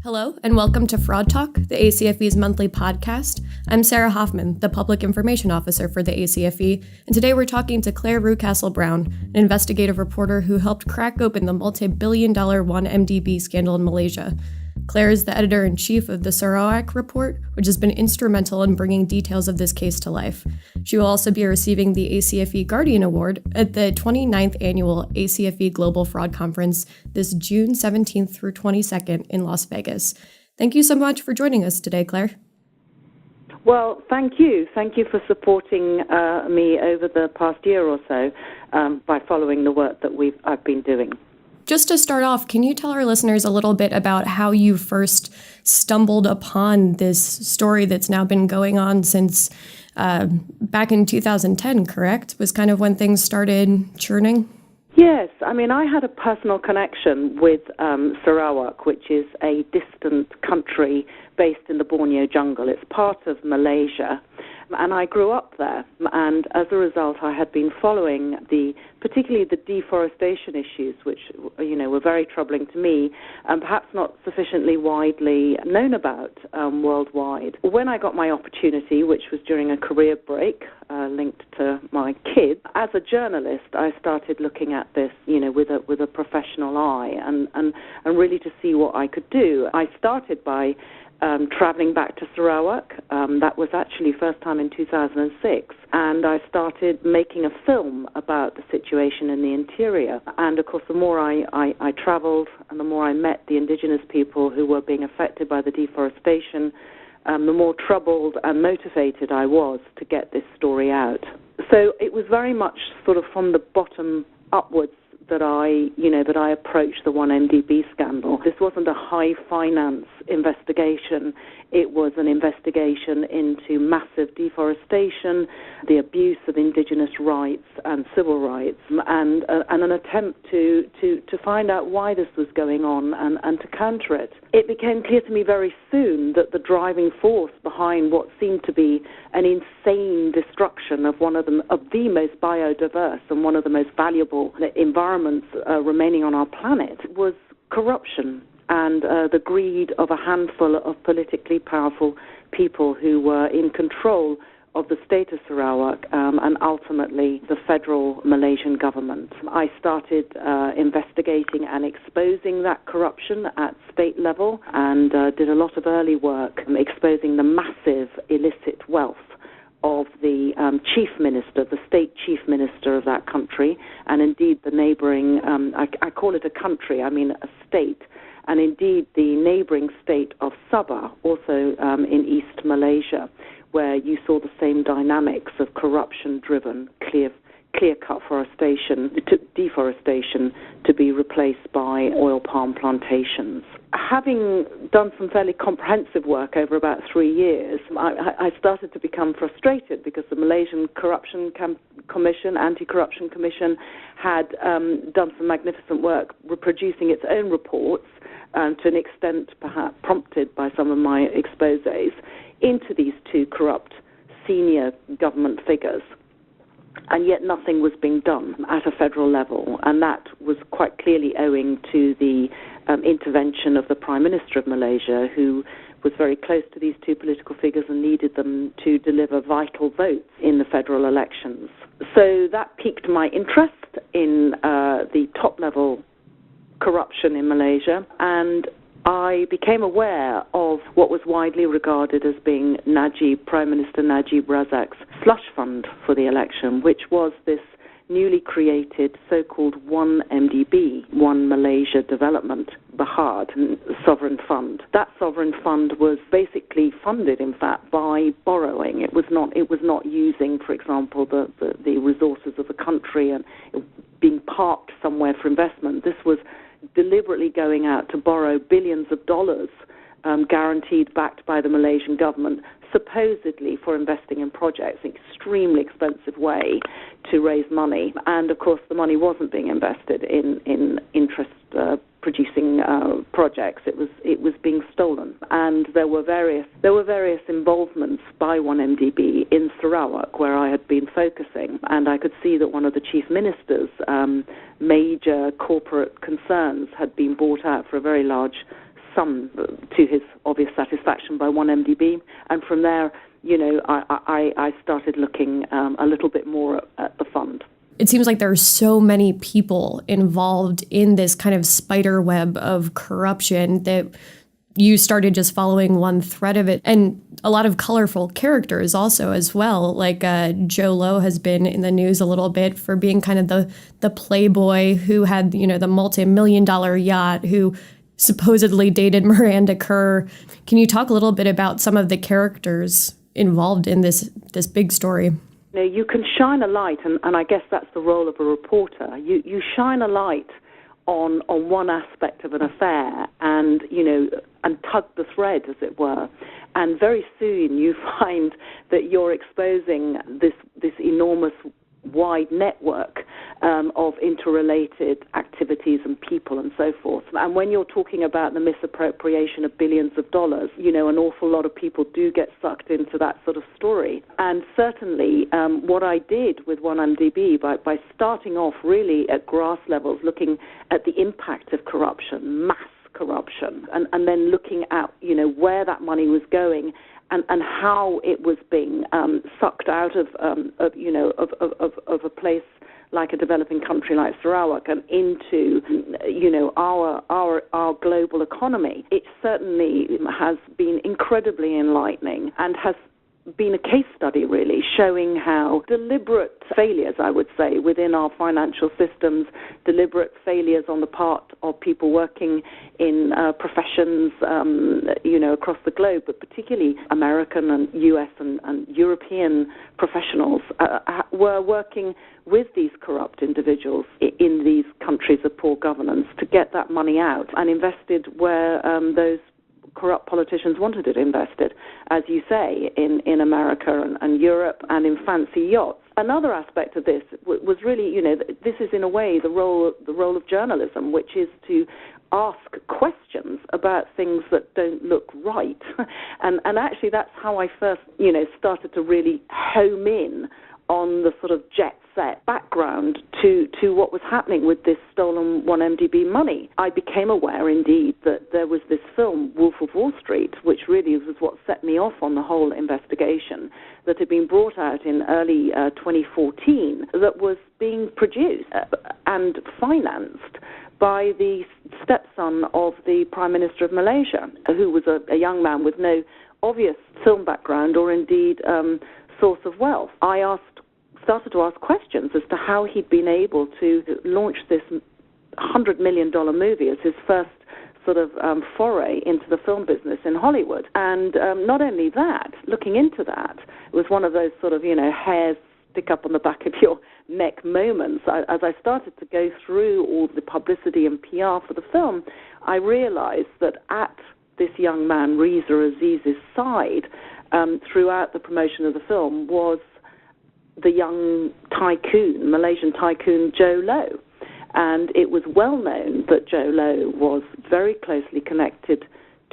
Hello, and welcome to Fraud Talk, the ACFE's monthly podcast. I'm Sarah Hoffman, the Public Information Officer for the ACFE, and today we're talking to Clare Rewcastle Brown, an investigative reporter who helped crack open the multi-billion-dollar 1MDB scandal in Malaysia. Clare is the editor-in-chief of the Sarawak Report, which has been instrumental in bringing details of this case to life. She will also be receiving the ACFE Guardian Award at the 29th Annual ACFE Global Fraud Conference this June 17th through 22nd in Las Vegas. Thank you so much for joining us today, Clare. Well, thank you. Thank you for supporting me over the past year or so by following the work that I've been doing. Just to start off, can you tell our listeners a little bit about how you first stumbled upon this story that's now been going on since back in 2010, correct? Was kind of when things started churning? Yes. I mean, I had a personal connection with Sarawak, which is a distant country based in the Borneo jungle. It's part of Malaysia. And I grew up there, and as a result, I had been following particularly the deforestation issues, which, were very troubling to me, and perhaps not sufficiently widely known about worldwide. When I got my opportunity, which was during a career break linked to my kids, as a journalist, I started looking at this, with a professional eye, and really to see what I could do. I started by traveling back to Sarawak. That was actually first time in 2006. And I started making a film about the situation in the interior. And, of course, the more I traveled and the more I met the indigenous people who were being affected by the deforestation, the more troubled and motivated I was to get this story out. So it was very much sort of from the bottom upwards that I approached the 1MDB scandal. This wasn't a high finance investigation. It was an investigation into massive deforestation, the abuse of indigenous rights and civil rights, and an attempt to find out why this was going on and to counter it. It became clear to me very soon that the driving force behind what seemed to be an insane destruction of one of the most biodiverse and one of the most valuable environments remaining on our planet was corruption and the greed of a handful of politically powerful people who were in control of the state of Sarawak and ultimately the federal Malaysian government. I started investigating and exposing that corruption at state level and did a lot of early work exposing the massive illicit wealth of the chief minister, the state chief minister of that country, and indeed the neighboring, I call it a country, I mean a state, and indeed the neighboring state of Sabah, also in East Malaysia, where you saw the same dynamics of corruption-driven, clear-cut deforestation to be replaced by oil palm plantations. Having done some fairly comprehensive work over about 3 years, I started to become frustrated because the Malaysian Anti-Corruption Commission had done some magnificent work reproducing its own reports, to an extent perhaps prompted by some of my exposés, into these two corrupt senior government figures. And yet nothing was being done at a federal level, and that was quite clearly owing to the intervention of the Prime Minister of Malaysia, who was very close to these two political figures and needed them to deliver vital votes in the federal elections. So that piqued my interest in the top-level corruption in Malaysia, and I became aware of what was widely regarded as being Prime Minister Najib Razak's slush fund for the election, which was this newly created so-called 1MDB, One Malaysia Development, Berhad, sovereign fund. That sovereign fund was basically funded, in fact, by borrowing. It was not using, for example, the resources of the country and being parked somewhere for investment. This was deliberately going out to borrow billions of dollars, guaranteed, backed by the Malaysian government, supposedly for investing in projects, an extremely expensive way to raise money. And, of course, the money wasn't being invested in interest-producing projects. It was being stolen. And there were various involvements by 1MDB in Sarawak, where I had been focusing, and I could see that one of the chief ministers' major corporate concerns had been bought out for a very large some to his obvious satisfaction by 1MDB, and from there, I started looking a little bit more at the fund. It seems like there are so many people involved in this kind of spider web of corruption that you started just following one thread of it, and a lot of colorful characters also as well. Like Joe Low has been in the news a little bit for being kind of the playboy who had, the multi-million-dollar yacht, who supposedly dated Miranda Kerr. Can you talk a little bit about some of the characters involved in this big story? You can shine a light, and I guess that's the role of a reporter. You shine a light on one aspect of an affair and tug the thread, as it were. And very soon you find that you're exposing this enormous wide network of interrelated activities and people and so forth. And when you're talking about the misappropriation of billions of dollars, an awful lot of people do get sucked into that sort of story. And certainly what I did with 1MDB by starting off really at grass levels, looking at the impact of corruption, mass corruption, and then looking at, where that money was going and how it was being sucked out of a place like a developing country like Sarawak and into, our global economy. It certainly has been incredibly enlightening and has been a case study, really, showing how deliberate failures, I would say, within our financial systems, deliberate failures on the part of people working in professions, across the globe, but particularly American and US and European professionals were working with these corrupt individuals in these countries of poor governance to get that money out and invested where those corrupt politicians wanted it invested, as you say, in America and Europe and in fancy yachts. Another aspect of this was really, this is in a way the role of journalism, which is to ask questions about things that don't look right. and actually that's how I first, started to really home in on the sort of jet set background to what was happening with this stolen 1MDB money. I became aware, indeed, that there was this film, Wolf of Wall Street, which really was what set me off on the whole investigation, that had been brought out in early 2014, that was being produced and financed by the stepson of the Prime Minister of Malaysia, who was a young man with no obvious film background or indeed source of wealth. I started to ask questions as to how he'd been able to launch this $100 million movie as his first sort of foray into the film business in Hollywood. And not only that, looking into that, it was one of those sort of, hairs stick up on the back of your neck moments. As I started to go through all the publicity and PR for the film, I realized that at this young man, Reza Aziz's side, throughout the promotion of the film, was the young tycoon, Malaysian tycoon Joe Low. And it was well known that Joe Low was very closely connected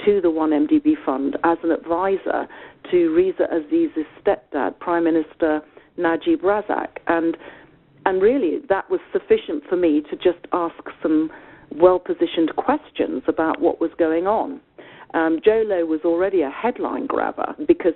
to the 1MDB fund as an advisor to Reza Aziz's stepdad, Prime Minister Najib Razak. And really that was sufficient for me to just ask some well-positioned questions about what was going on. Joe Low was already a headline grabber because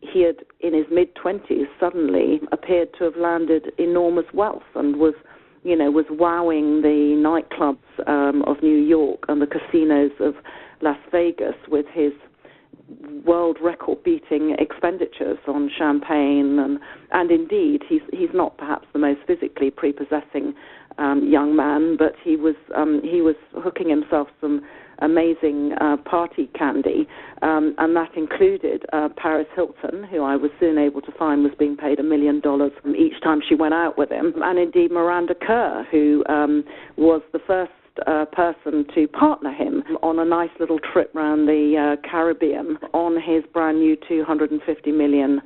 he had, in his mid-20s, suddenly appeared to have landed enormous wealth and was wowing the nightclubs of New York and the casinos of Las Vegas with his world record-beating expenditures on champagne. And indeed, he's not perhaps the most physically prepossessing young man, but he was hooking himself some amazing party candy, and that included Paris Hilton, who I was soon able to find was being paid $1 million each time she went out with him, and indeed Miranda Kerr, who was the first person to partner him on a nice little trip around the Caribbean on his brand new $250 million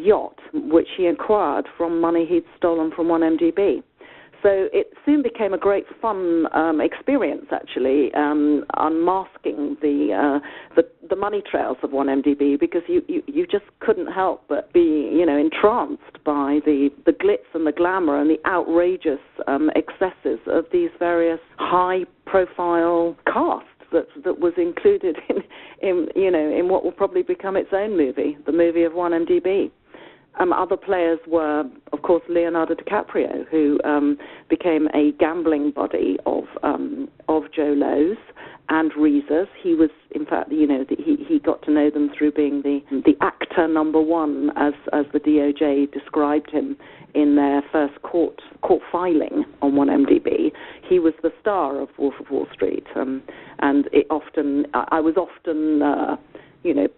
yacht, which he acquired from money he'd stolen from 1MDB. So it soon became a great fun experience, actually, unmasking the money trails of 1MDB, because you just couldn't help but be, entranced by the glitz and the glamour and the outrageous excesses of these various high-profile casts that was included in what will probably become its own movie, the movie of 1MDB. Other players were, of course, Leonardo DiCaprio, who became a gambling buddy of Joe Lowe's and Reza's. He was, in fact, he got to know them through being the actor number one, as the DOJ described him in their first court filing on 1MDB. He was the star of Wolf of Wall Street, and I was often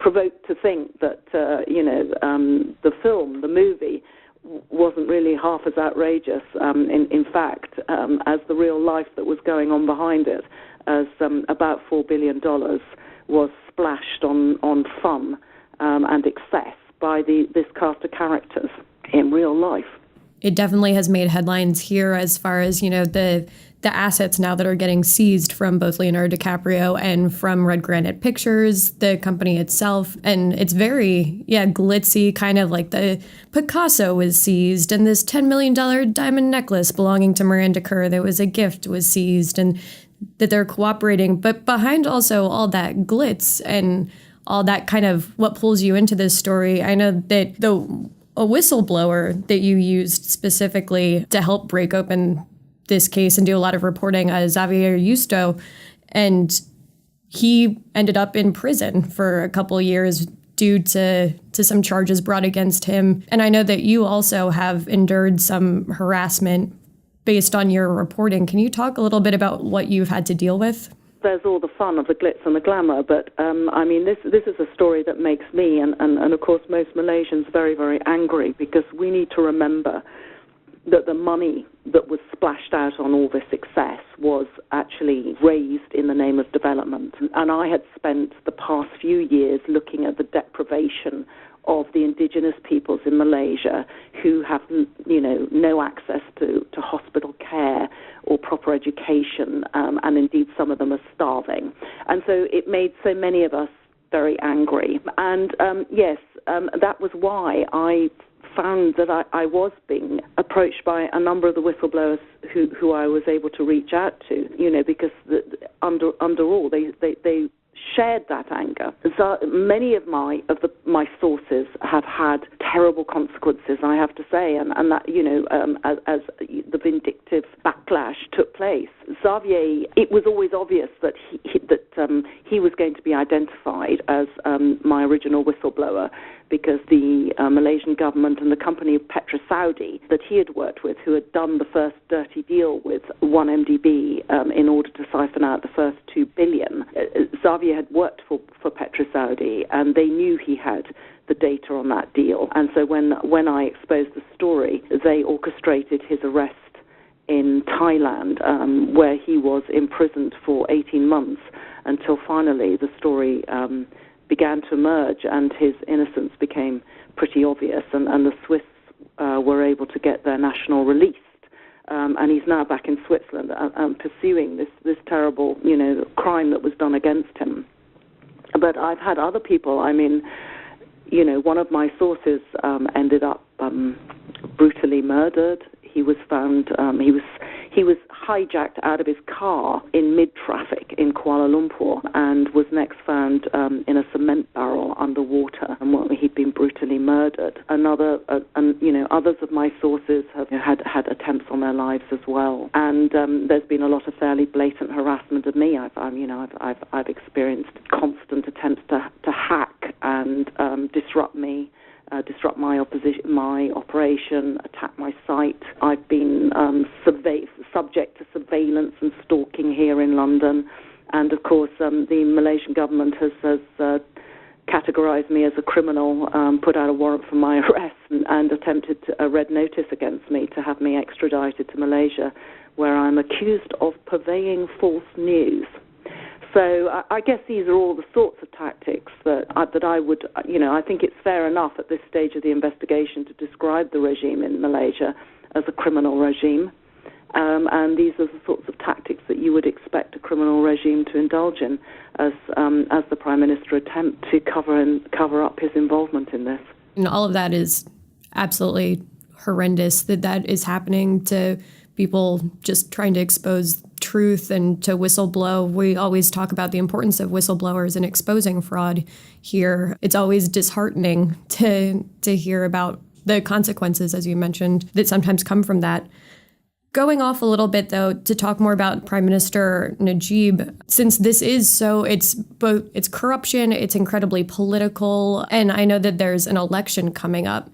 provoked to think that the film, the movie, wasn't really half as outrageous, in fact, as the real life that was going on behind it, as about $4 billion was splashed on fun and excess by this cast of characters in real life. It definitely has made headlines here as far as, the assets now that are getting seized from both Leonardo DiCaprio and from Red Granite Pictures, the company itself. And it's very, glitzy, kind of like the Picasso was seized, and this $10 million diamond necklace belonging to Miranda Kerr that was a gift was seized, and that they're cooperating. But behind also all that glitz and all that kind of what pulls you into this story, I know that a whistleblower that you used specifically to help break open this case and do a lot of reporting, Xavier Justo, and he ended up in prison for a couple of years due to some charges brought against him. And I know that you also have endured some harassment based on your reporting. Can you talk a little bit about what you've had to deal with? There's all the fun of the glitz and the glamour, but this is a story that makes me and of course most Malaysians very, very angry, because we need to remember that the money that was splashed out on all this success was actually raised in the name of development. And I had spent the past few years looking at the deprivation of the indigenous peoples in Malaysia who have, no access to hospital care or proper education, and indeed some of them are starving. And so it made so many of us very angry. And that was why I found that I was being approached by a number of the whistleblowers who I was able to reach out to, because under all they shared that anger. So many of my sources have had terrible consequences, I have to say, and that as the vindictive backlash took place, Xavier, it was always obvious that he was going to be identified as my original whistleblower, because the Malaysian government and the company Petra Saudi that he had worked with, who had done the first dirty deal with 1MDB in order to siphon out the first $2 billion, Xavier had worked for Petra Saudi, and they knew he had the data on that deal. And so when I exposed the story, they orchestrated his arrest in Thailand, where he was imprisoned for 18 months until finally the story began to emerge and his innocence became pretty obvious, and the Swiss were able to get their national released. And he's now back in Switzerland pursuing this terrible, crime that was done against him. But I've had other people, one of my sources ended up brutally murdered. He was found, he was hijacked out of his car in mid-traffic in Kuala Lumpur and was next found in a cement barrel underwater, and he'd been brutally murdered. Others of my sources have had attempts on their lives as well. And there's been a lot of fairly blatant harassment of me. I've experienced constant attempts to hack and disrupt me. Disrupt my operation, attack my site. I've been subject to surveillance and stalking here in London, and of course the Malaysian government has categorised me as a criminal, put out a warrant for my arrest, and attempted a red notice against me to have me extradited to Malaysia, where I'm accused of purveying false news. So I guess these are all the sorts of tactics that I would, I think it's fair enough at this stage of the investigation to describe the regime in Malaysia as a criminal regime. And these are the sorts of tactics that you would expect a criminal regime to indulge in, as the Prime Minister attempts to cover up his involvement in this. And all of that is absolutely horrendous, that is happening to people just trying to expose truth and to whistleblow. We always talk about the importance of whistleblowers in exposing fraud here. It's always disheartening to hear about the consequences, as you mentioned, that sometimes come from that. Going off a little bit, though, to talk more about Prime Minister Najib, since this is it's corruption, it's incredibly political, and I know that there's an election coming up.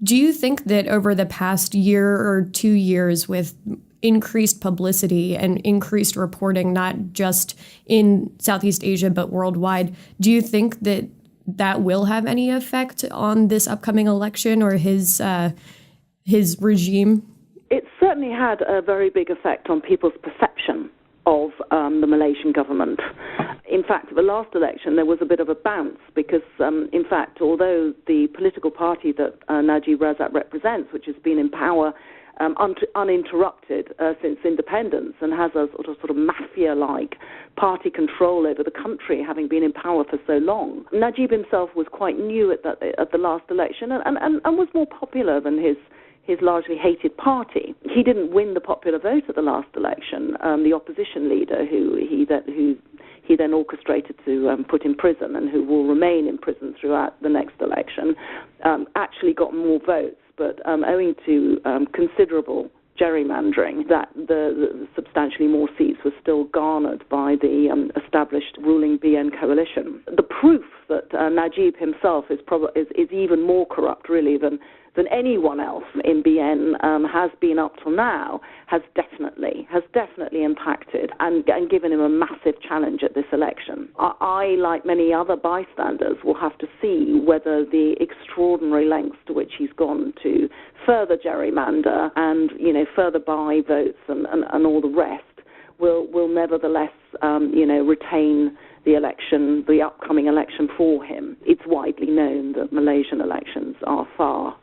Do you think that over the past year or 2 years, with increased publicity and increased reporting, not just in Southeast Asia but worldwide, do you think that will have any effect on this upcoming election or his regime? It certainly had a very big effect on people's perception of the Malaysian government. In fact, at the last election, there was a bit of a bounce because, in fact, although the political party that Najib Razak represents, which has been in power uninterrupted since independence and has a sort of mafia-like party control over the country, having been in power for so long, Najib himself was quite new at the last election and was more popular than his largely hated party. He didn't win the popular vote at the last election. The opposition leader, who he then orchestrated to put in prison and who will remain in prison throughout the next election, actually got more votes, but owing to considerable gerrymandering, that the substantially more seats were still garnered by the established ruling BN coalition. The proof that Najib himself is even more corrupt, really, than anyone else in BN has been up till now, has definitely impacted and given him a massive challenge at this election. I, like many other bystanders, will have to see whether the extraordinary lengths to which he's gone to further gerrymander and further buy votes and all the rest will nevertheless retain the upcoming election for him. It's widely known that Malaysian elections are far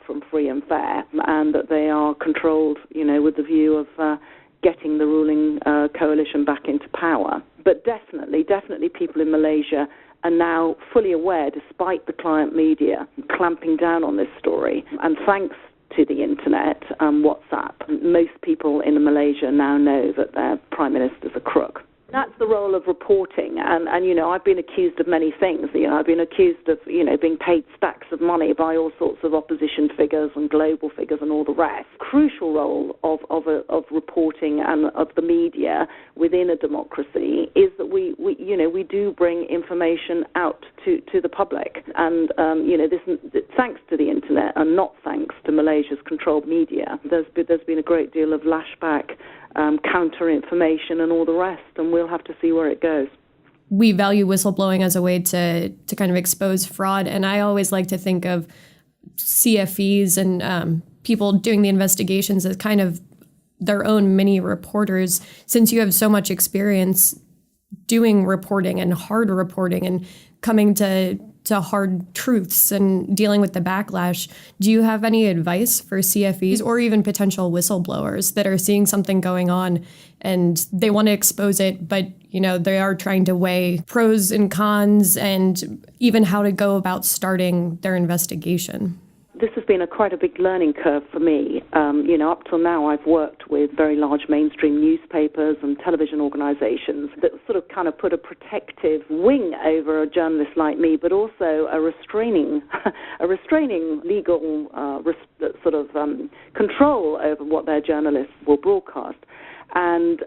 from free and fair, and that they are controlled, with the view of getting the ruling coalition back into power. But definitely people in Malaysia are now fully aware, despite the client media clamping down on this story, and thanks to the internet and WhatsApp, most people in Malaysia now know that their prime minister's a crook. That's the role of reporting, and I've been accused of many things. I've been accused of being paid stacks of money by all sorts of opposition figures and global figures and all the rest. Crucial role of reporting and of the media within a democracy is that we do bring information out to the public, and this thanks to the internet and not thanks to Malaysia's controlled media. There's been a great deal of lashback, counter information and all the rest, and we'll have to see where it goes. We value whistleblowing as a way to kind of expose fraud, and I always like to think of CFEs and people doing the investigations as kind of their own mini reporters. Since you have so much experience doing reporting and hard reporting and coming to hard truths and dealing with the backlash, do you have any advice for CFEs or even potential whistleblowers that are seeing something going on and they want to expose it, but they are trying to weigh pros and cons and even how to go about starting their investigation? This has been quite a big learning curve for me. Up till now, I've worked with very large mainstream newspapers and television organizations that sort of kind of put a protective wing over a journalist like me, but also a restraining legal control over what their journalists will broadcast. And,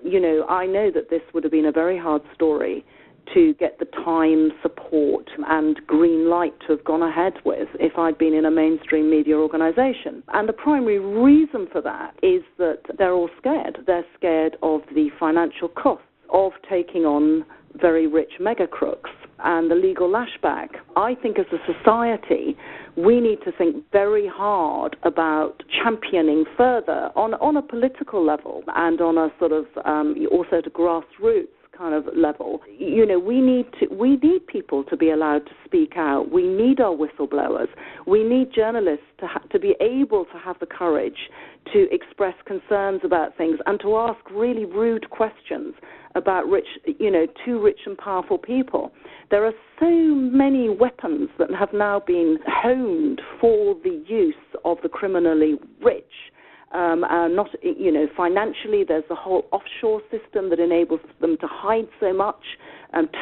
I know that this would have been a very hard story to get the time, support, and green light to have gone ahead with if I'd been in a mainstream media organization. And the primary reason for that is that they're all scared. They're scared of the financial costs of taking on very rich mega crooks and the legal lashback. I think as a society, we need to think very hard about championing further on a political level and on a sort of also to grassroots kind of level. We need people to be allowed to speak out. We need our whistleblowers. We need journalists to be able to have the courage to express concerns about things and to ask really rude questions about too rich and powerful people. There are so many weapons that have now been honed for the use of the criminally rich Not, financially, there's the whole offshore system that enables them to hide so much.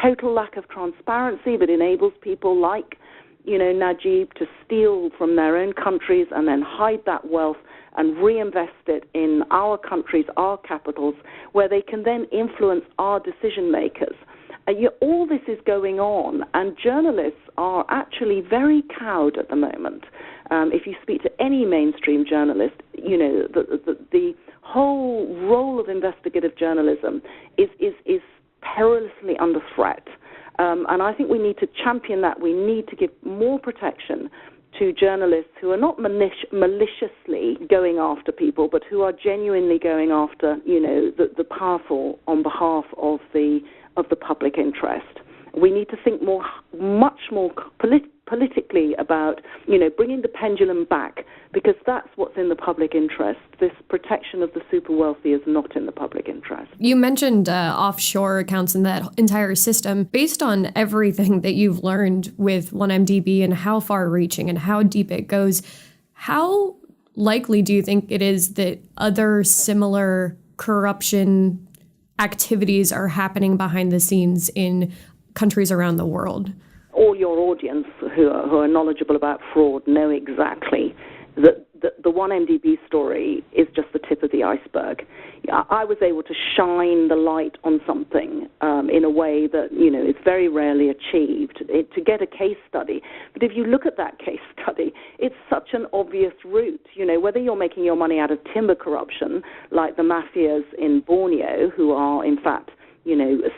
Total lack of transparency that enables people like, Najib to steal from their own countries and then hide that wealth and reinvest it in our countries, our capitals, where they can then influence our decision makers. All this is going on, and journalists are actually very cowed at the moment. If you speak to any mainstream journalist, the whole role of investigative journalism is perilously under threat. And I think we need to champion that. We need to give more protection to journalists who are not maliciously going after people, but who are genuinely going after, the powerful on behalf of the public interest. We need to think much more politically about, bringing the pendulum back, because that's what's in the public interest. This protection of the super wealthy is not in the public interest. You mentioned offshore accounts and that entire system. Based on everything that you've learned with 1MDB and how far-reaching and how deep it goes, how likely do you think it is that other similar corruption activities are happening behind the scenes in countries around the world? All your audience who are knowledgeable about fraud know exactly that the 1MDB story is just the tip of the iceberg. I was able to shine the light on something in a way that, is very rarely achieved, to get a case study. But if you look at that case study, it's such an obvious route. Whether you're making your money out of timber corruption, like the mafias in Borneo, who are, in fact,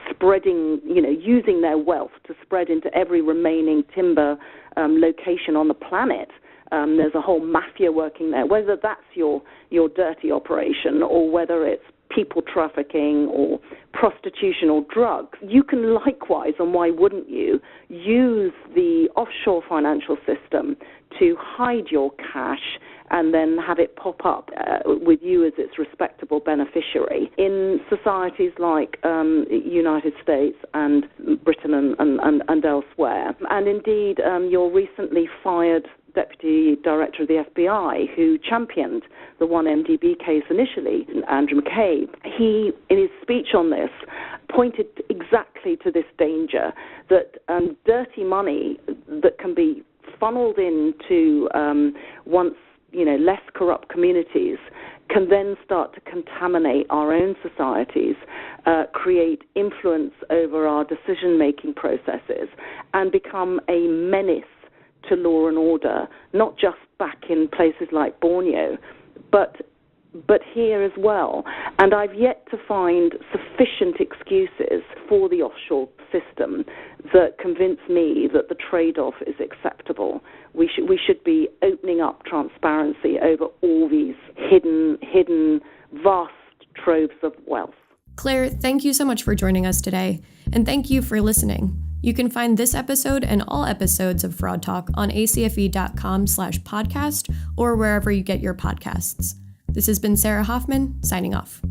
spreading, using their wealth to spread into every remaining timber location on the planet. There's a whole mafia working there, whether that's your dirty operation or whether it's people trafficking or prostitution or drugs. You can likewise, and why wouldn't you, use the offshore financial system to hide your cash and then have it pop up with you as its respectable beneficiary in societies like United States and Britain and elsewhere. And indeed, your recently fired Deputy Director of the FBI, who championed the 1MDB case initially, Andrew McCabe, he, in his speech on this, pointed exactly to this danger that dirty money that can be funneled into once less corrupt communities can then start to contaminate our own societies, create influence over our decision-making processes, and become a menace to law and order, not just back in places like Borneo, but here as well. And I've yet to find sufficient excuses for the offshore system that convince me that the trade-off is acceptable. We should be opening up transparency over all these hidden vast troves of wealth. Claire, thank you so much for joining us today, and thank you for listening. You can find this episode and all episodes of Fraud Talk on acfe.com/podcast or wherever you get your podcasts. This has been Sarah Hoffman, signing off.